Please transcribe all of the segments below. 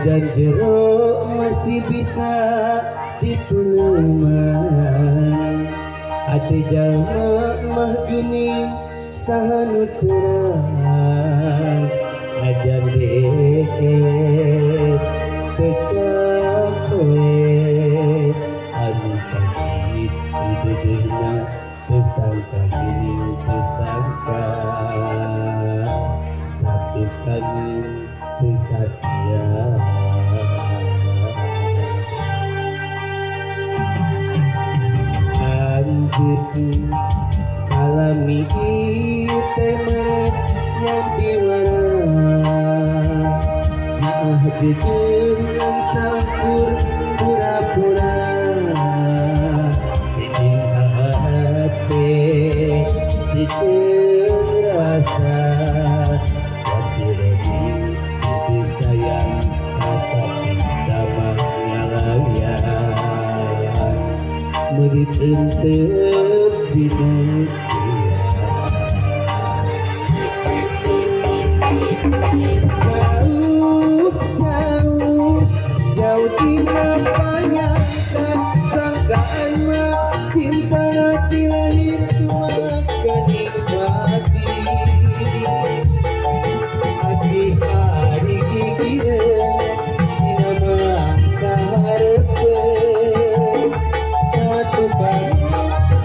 Hujan jeruk masih bisa ditulungan, ati jalma mah geuning saha nuturang, ngajar deket teka kowe anu sakit hidupna tersangka geuning tersangka satu kangen tersatya. Anjir salami temet yang diwara maaf dengan sampur pura-pura izin hati diterasa tapi lebih itu sayang rasa cinta mah nyalayan merit entep bingung jauh di napanya sangkaan mah cinta hati lahir tua kenikmati asli hari gigireun dina mangsa hareupkeun satu kali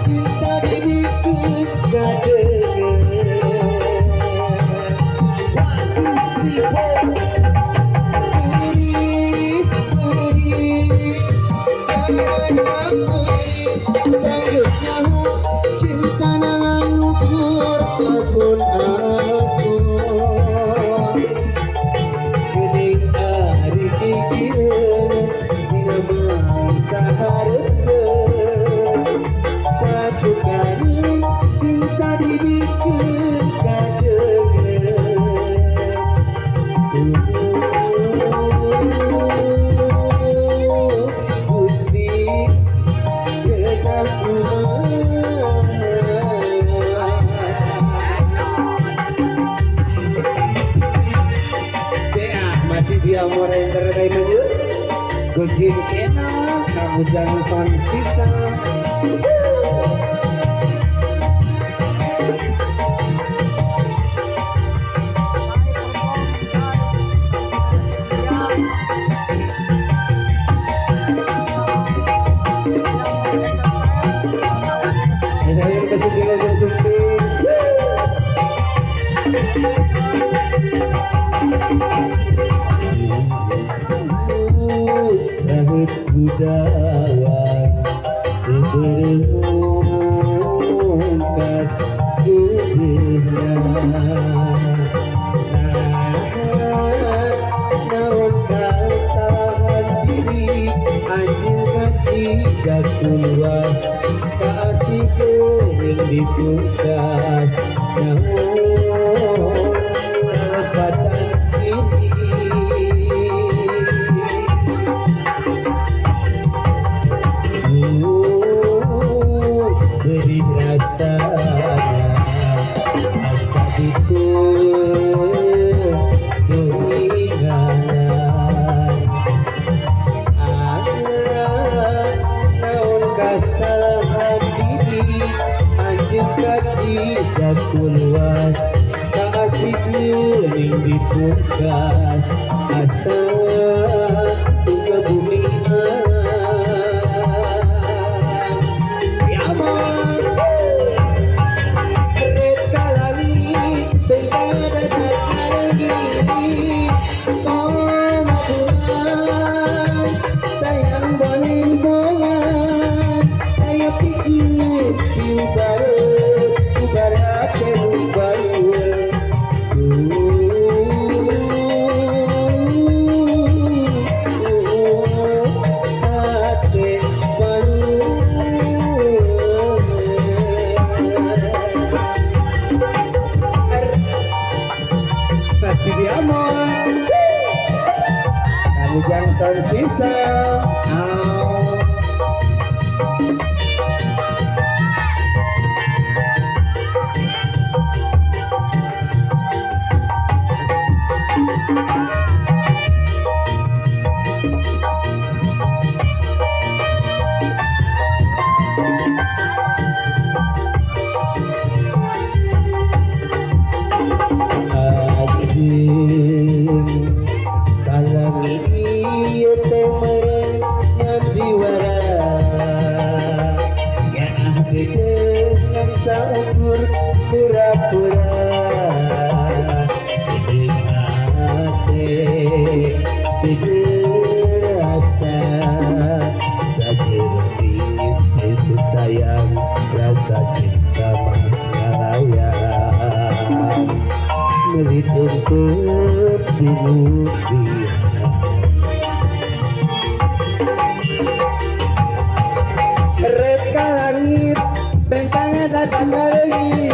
cinta dibikeun gadegeun. Cinta nangan ukur akun geuning ari pikireun dina mangsa hareupkeun satu kali cinta dibikeun kadeungeun. Gusti masih di Amor Entertainment yuk Gojin Channel kamu jangan sound system. Saya kasih tinggal jam sempit. Rahit budawan diberungkas gedehna naon tahan diri anjing kaci jatuh luas kaasikeun dipukas naon kalepatan diri beri rasanya asa itu keinganan naon kasalahan diri anjing kaci jatuh luas kaasih geuning dipukas asa ke bumi sayang bonin bongan saya pikir ibarat pura-pura hati dirasa sakit itu sayang rasa cinta mengalayang melitup di dunia reka langit bentangnya datang lagi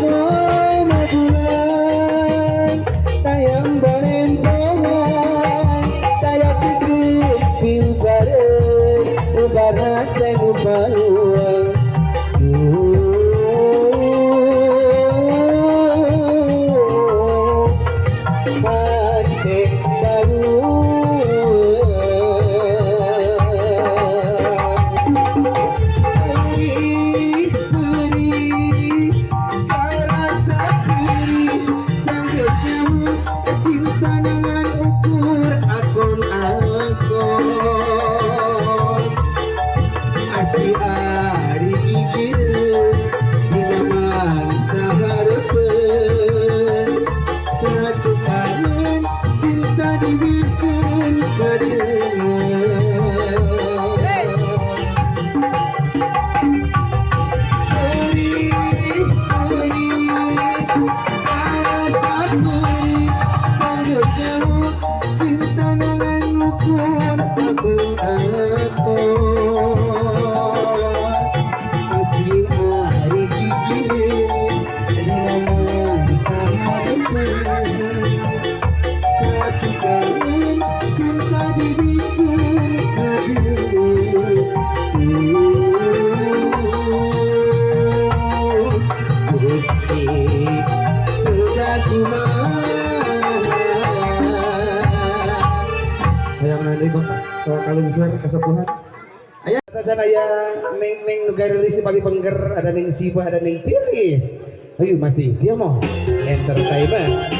mau bulan tayang bareng-bareng tayang pikir piu bareng ubaran dan ubaluan hati baru cinta dengan ukur akun asli ari gigir dinaman saharepen satu kangen cinta dibikin kadengan cinta dengan ukur akun asli hari gigir dinaman saharepen satu kangen cinta dibikin Gusti sudah yang nanti kok kalau besar kesepuhan ayah ada saya neng negara lisi pagi pengger ada neng sipa ada neng tiris ayo masih dia mau entertainment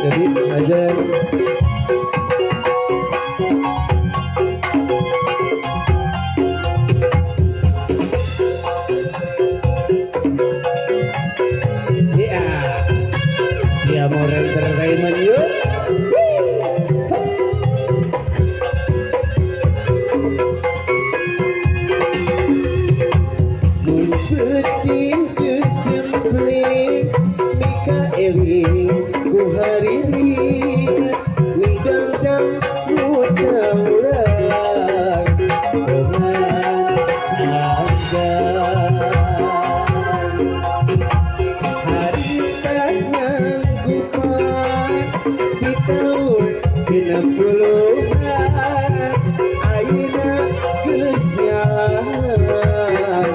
jadi aja Amor Entertainment yuk Museting kejempling Mikaeli ku hariri Widang-dang musyawarah dengan agar hari sayang di tahun 60-an ayeuna geus nyalan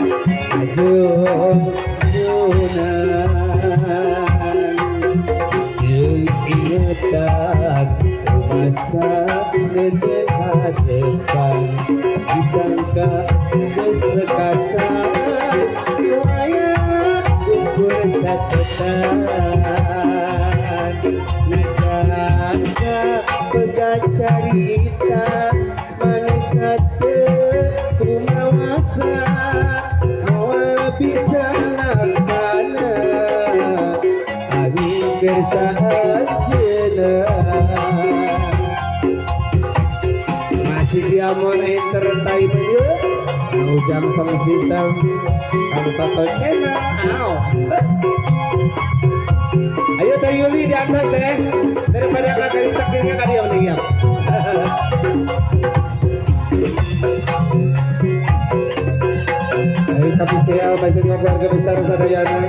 ajeung nyunan ingatan masa negen hadepan disangka geus lekasan nu aya ukur catatan pegang cerita manusia kumawasa awal bisa laksana abis bersaat jenah masih di Amor Entertainment yuk ujang sama sistem kamu tato channel ayo Teh Yuli di atas deh daripada kakak ditakdirnya kali yang nih ya ayo tapi sial baiknya keluarga besar sadayana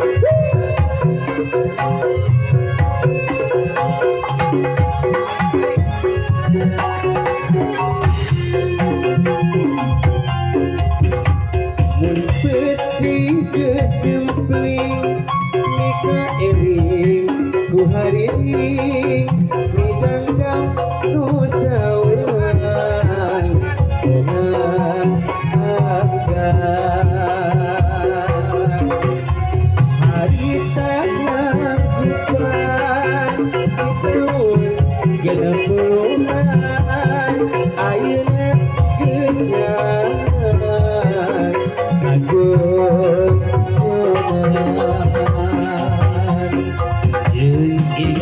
Peti kejempling Mikaeli ku hariri midang-dang nusawelan dengan angkat hari tanah kupan itu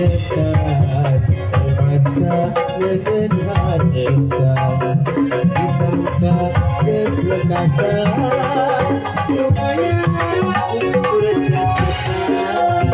dekat masa negen hadekan disangka keselekasan lumayan ukur catatan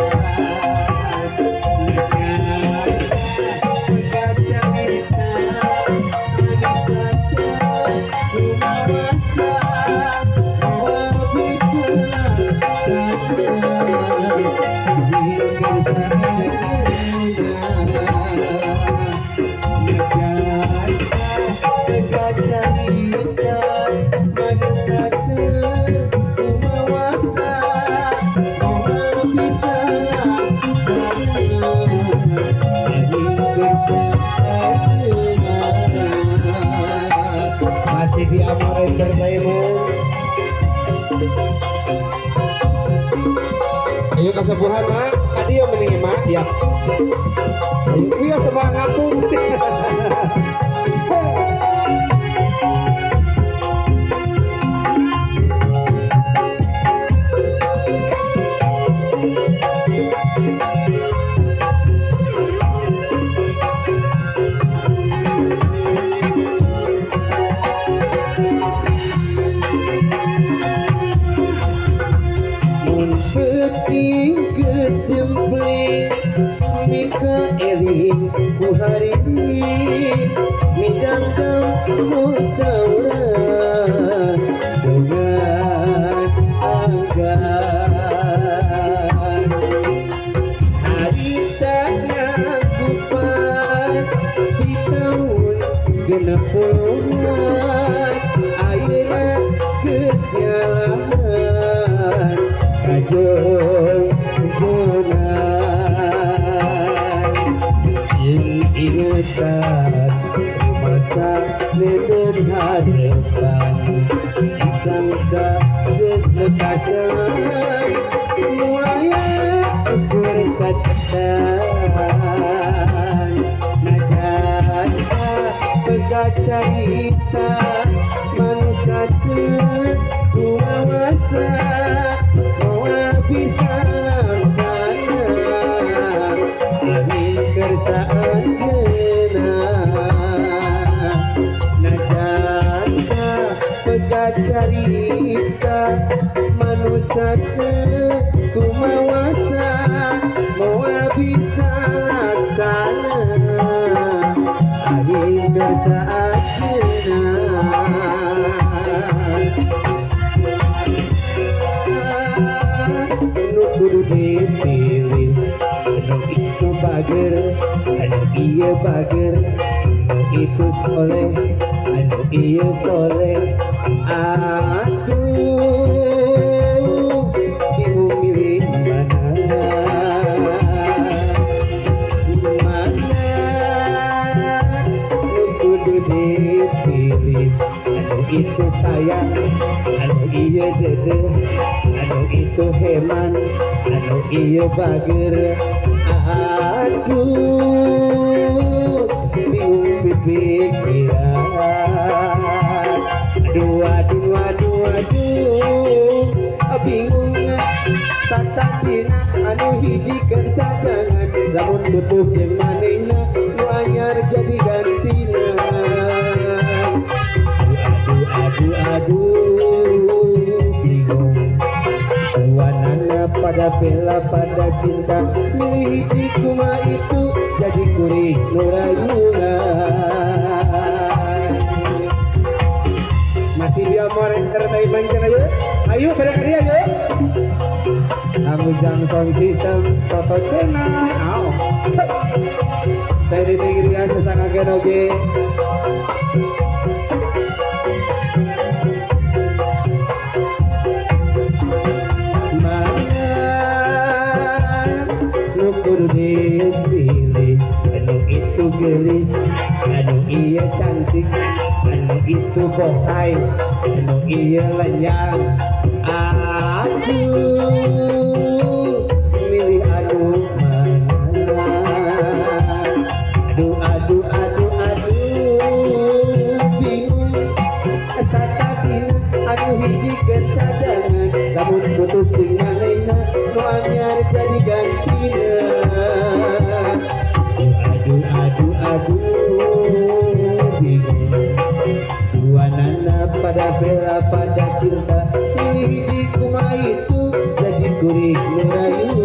kaca hitam menisatan rumah masih di Amor Entertainment. Ayo kasabuhan mak, tadi yang menerima ya. Ayo kuya sama ngapung. Peting kejempling Mikaeli ku hari midang kamu sauran dengan anggan hari sayang kupat di tahun genep puluhan akhirnya kesalahan kajong jonan ingatan masa neden hadapan disangka keselekasan muaya ukur catatan najan pegat cerita manusia rumah masa bisa laksana angin kersaan jenah najasa pegat carita manusia kumawasa mau bisa laksana angin kersaan jenah kudu dipilih anu itu bager anu iya bager anu itu soleh anu iya soleh aduh bingung milih mana kudu dipilih anu itu sayang anu iya dede anu itu heman anu iya bager aduh bingung pipikiran aduh bingung tatatina anu hiji kencadangan lamun putus yang manehna nu anyar jadi gantina aduh bingung wanana pada bela pada cinta milih hiji kuma itu jadi kuring nurayunan masih di Amor Entertainment ayo ayo barangkali ayo Amujang Sound System Toto Channel ayo dari tinggi sesangakan oke kudu dipilih anu itu gelis anu iya cantik anu itu bohai anu iya lanyang aduh milih anu mana aduh bingung satatin anu hiji kencadangan lamun putus dengan lainna nu anyar jadi gantina bela pada cinta pilih hiji kuma itu jadi kurik nurayu